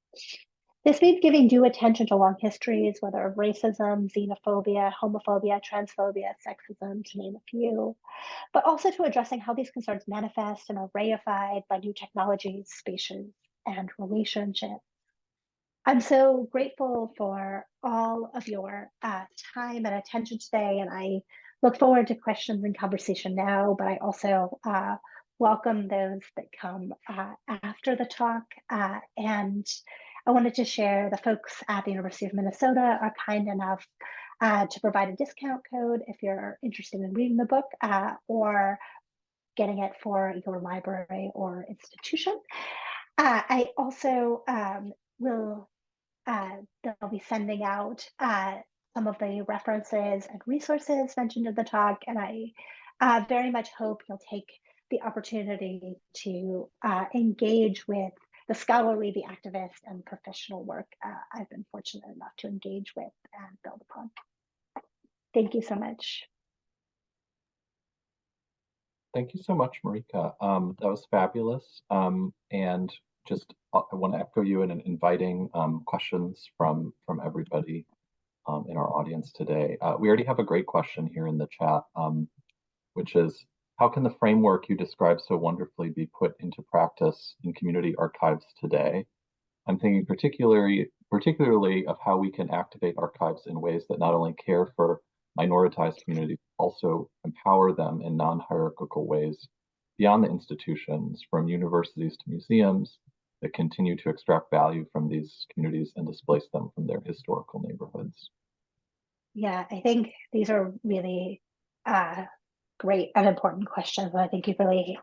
This means giving due attention to long histories, whether of racism, xenophobia, homophobia, transphobia, sexism, to name a few, but also to addressing how these concerns manifest and are reified by new technologies, spaces, and relationships. I'm so grateful for all of your time and attention today, and I look forward to questions and conversation now, but I also welcome those that come after the talk. And I wanted to share the folks at the University of Minnesota are kind enough to provide a discount code if you're interested in reading the book or getting it for your library or institution. I also will they'll be sending out some of the references and resources mentioned in the talk, and I very much hope you'll take the opportunity to engage with the scholarly, the activist, and professional work I've been fortunate enough to engage with and build upon. Thank you so much. Thank you so much, Marika. That was fabulous. And just I want to echo you in inviting questions from everybody in our audience today. We already have a great question here in the chat, which is, how can the framework you described so wonderfully be put into practice in community archives today? I'm thinking particularly of how we can activate archives in ways that not only care for minoritized communities, also empower them in non-hierarchical ways beyond the institutions, from universities to museums, that continue to extract value from these communities and displace them from their historical neighborhoods. Yeah, I think these are really great and important questions. And I think you really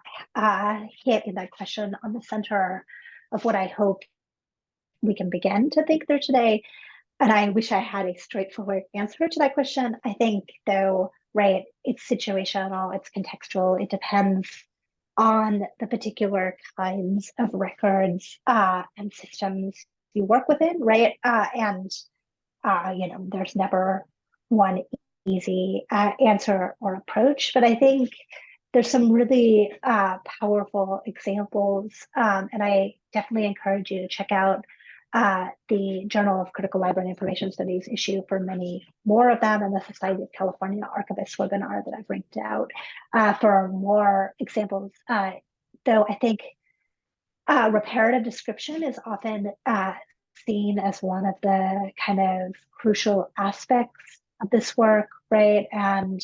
hit in that question on the center of what I hope we can begin to think through today. And I wish I had a straightforward answer to that question. I think, though, right, it's situational, it's contextual, it depends on the particular kinds of records and systems you work within, right? There's never one easy answer or approach, but I think there's some really powerful examples, and I definitely encourage you to check out the Journal of Critical Library and Information Studies issue for many more of them, and the Society of California Archivists webinar that I've linked out for more examples. Though I think reparative description is often seen as one of the kind of crucial aspects of this work, right? And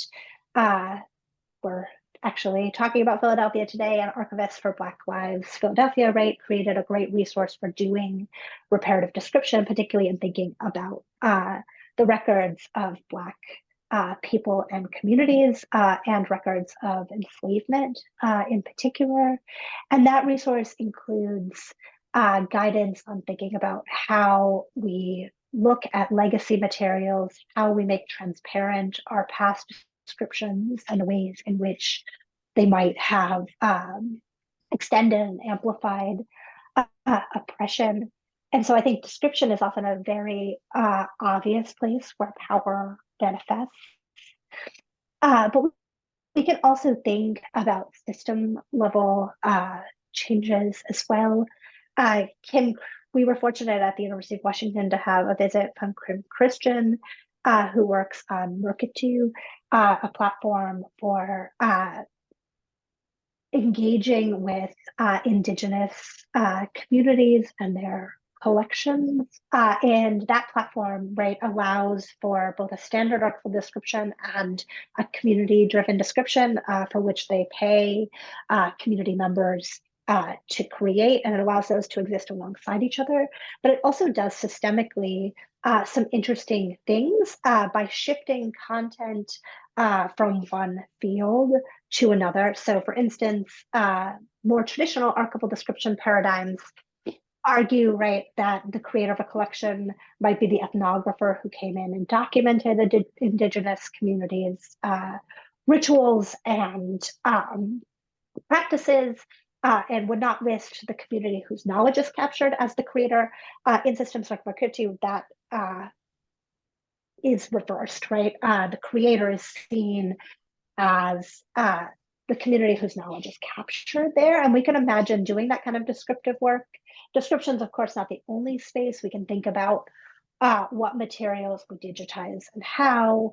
we're actually talking about Philadelphia today, and Archivists for Black Lives Philadelphia, right, created a great resource for doing reparative description, particularly in thinking about the records of Black people and communities and records of enslavement in particular. And that resource includes guidance on thinking about how we look at legacy materials, how we make transparent our past descriptions and the ways in which they might have extended and amplified oppression. And so I think description is often a very obvious place where power manifests. But we can also think about system level changes as well. We were fortunate at the University of Washington to have a visit from Kim Christian, who works on Murkitu, a platform for engaging with Indigenous communities and their collections. And that platform, right, allows for both a standard archival description and a community-driven description for which they pay community members to create, and it allows those to exist alongside each other. But it also does systemically some interesting things by shifting content from one field to another. So for instance, more traditional archival description paradigms argue, right, that the creator of a collection might be the ethnographer who came in and documented the Indigenous communities' rituals and practices, and would not list the community whose knowledge is captured as the creator. In systems like Murkitu, that is reversed, right? The creator is seen as the community whose knowledge is captured there. And we can imagine doing that kind of descriptive work. Description's, of course, not the only space. We can think about what materials we digitize and how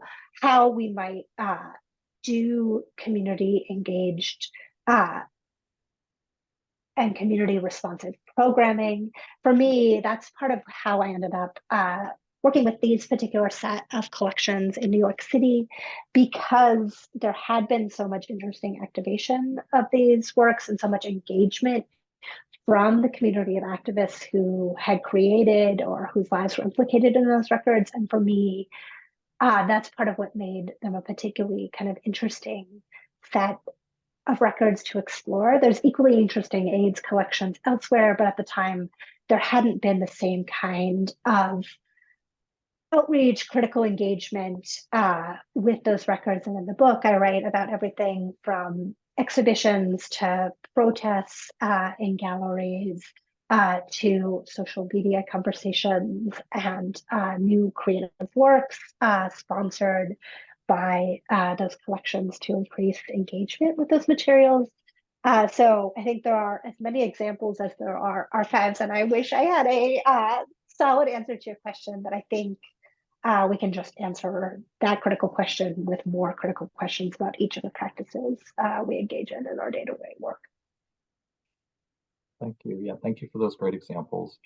we might do community engaged and community responsive programming. For me, that's part of how I ended up working with these particular set of collections in New York City, because there had been so much interesting activation of these works and so much engagement from the community of activists who had created or whose lives were implicated in those records. And for me, that's part of what made them a particularly kind of interesting set of records to explore. There's equally interesting AIDS collections elsewhere, but at the time, there hadn't been the same kind of outreach, critical engagement with those records. And in the book, I write about everything from exhibitions to protests in galleries to social media conversations and new creative works sponsored by those collections to increase engagement with those materials. So I think there are as many examples as there are archives, and I wish I had a solid answer to your question, but I think we can just answer that critical question with more critical questions about each of the practices we engage in our day-to-day work. Thank you. Yeah, thank you for those great examples.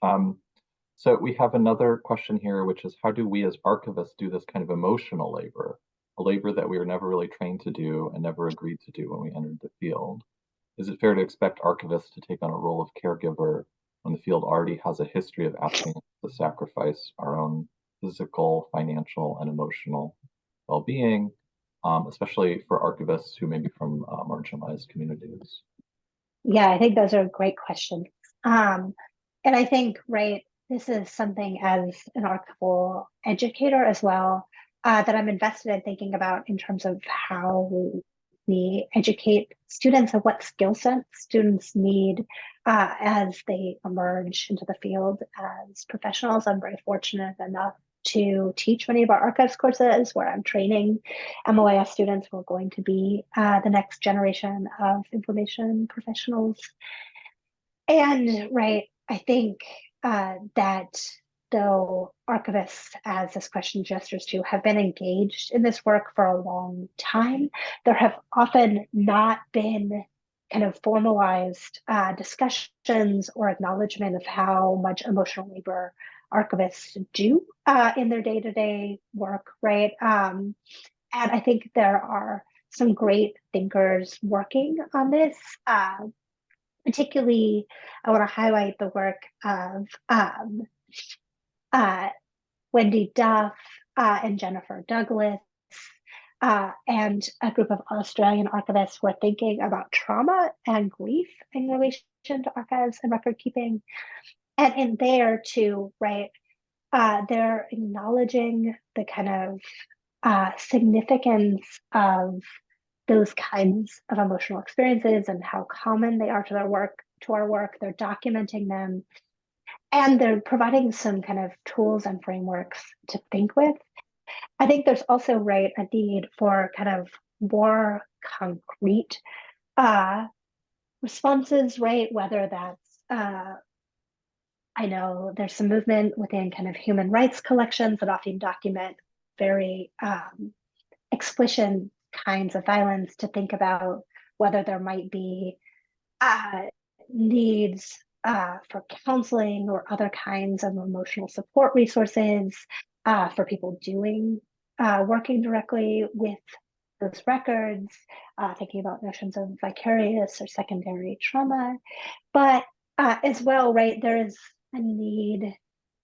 So we have another question here, which is, how do we as archivists do this kind of emotional labor, a labor that we were never really trained to do and never agreed to do when we entered the field? Is it fair to expect archivists to take on a role of caregiver when the field already has a history of asking us to sacrifice our own physical, financial, and emotional well-being, especially for archivists who may be from marginalized communities? Yeah, I think those are great questions. And I think, right, this is something as an archival educator as well that I'm invested in thinking about in terms of how we educate students of what skill sets students need as they emerge into the field as professionals. I'm very fortunate enough to teach many of our archives courses where I'm training MOIS students who are going to be the next generation of information professionals. And right, I think that though archivists, as this question gestures to, have been engaged in this work for a long time, there have often not been kind of formalized discussions or acknowledgement of how much emotional labor archivists do in their day-to-day work, right? And I think there are some great thinkers working on this. Particularly, I want to highlight the work of Wendy Duff and Jennifer Douglas and a group of Australian archivists who are thinking about trauma and grief in relation to archives and record keeping. And in there too, right, they're acknowledging the kind of significance of those kinds of emotional experiences and how common they are to our work. They're documenting them, and they're providing some kind of tools and frameworks to think with. I think there's also, right, a need for kind of more concrete responses, right? Whether that's I know there's some movement within kind of human rights collections that often document very explicit kinds of violence, to think about whether there might be needs for counseling or other kinds of emotional support resources for people working directly with those records, thinking about notions of vicarious or secondary trauma. But as well, right, there is a need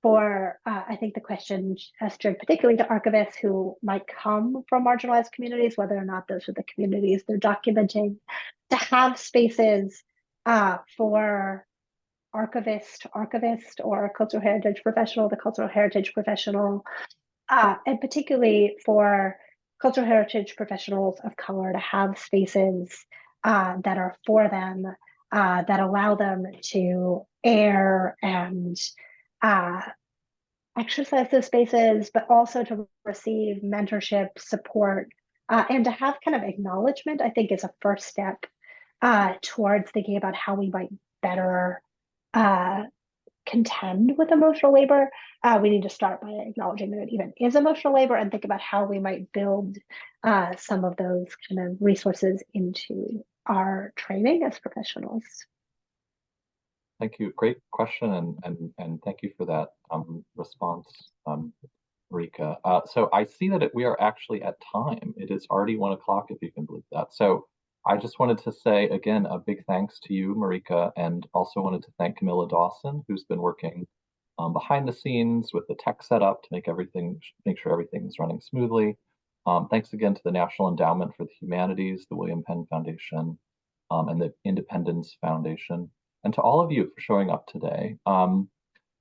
for, I think the question gestured particularly to archivists who might come from marginalized communities, whether or not those are the communities they're documenting, to have spaces for archivist to archivist or cultural heritage professional to cultural heritage professional, and particularly for cultural heritage professionals of color to have spaces that are for them, that allow them to air and exercise those spaces, but also to receive mentorship, support, and to have kind of acknowledgement, I think is a first step towards thinking about how we might better uh, contend with emotional labor. We need to start by acknowledging that it even is emotional labor and think about how we might build some of those kind of resources into our training as professionals. Thank you. Great question, and thank you for that response, Marika. So I see that we are actually at time. It is already 1 o'clock, if you can believe that. So I just wanted to say again a big thanks to you, Marika, and also wanted to thank Camilla Dawson, who's been working behind the scenes with the tech setup to make sure everything is running smoothly. Thanks again to the National Endowment for the Humanities, the William Penn Foundation, and the Independence Foundation, and to all of you for showing up today.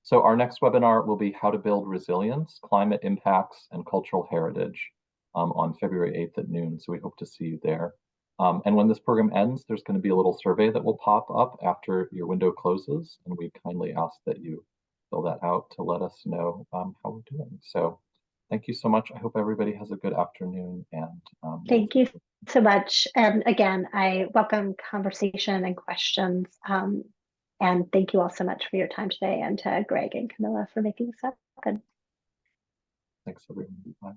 So our next webinar will be How to Build Resilience, Climate Impacts, and Cultural Heritage on February 8th at noon. So we hope to see you there. And when this program ends, there's going to be a little survey that will pop up after your window closes. And we kindly ask that you fill that out to let us know how we're doing. So thank you so much. I hope everybody has a good afternoon. And Thank you so much. And again, I welcome conversation and questions. And thank you all so much for your time today, and to Greg and Camilla for making this happen. thanks, everyone. Bye.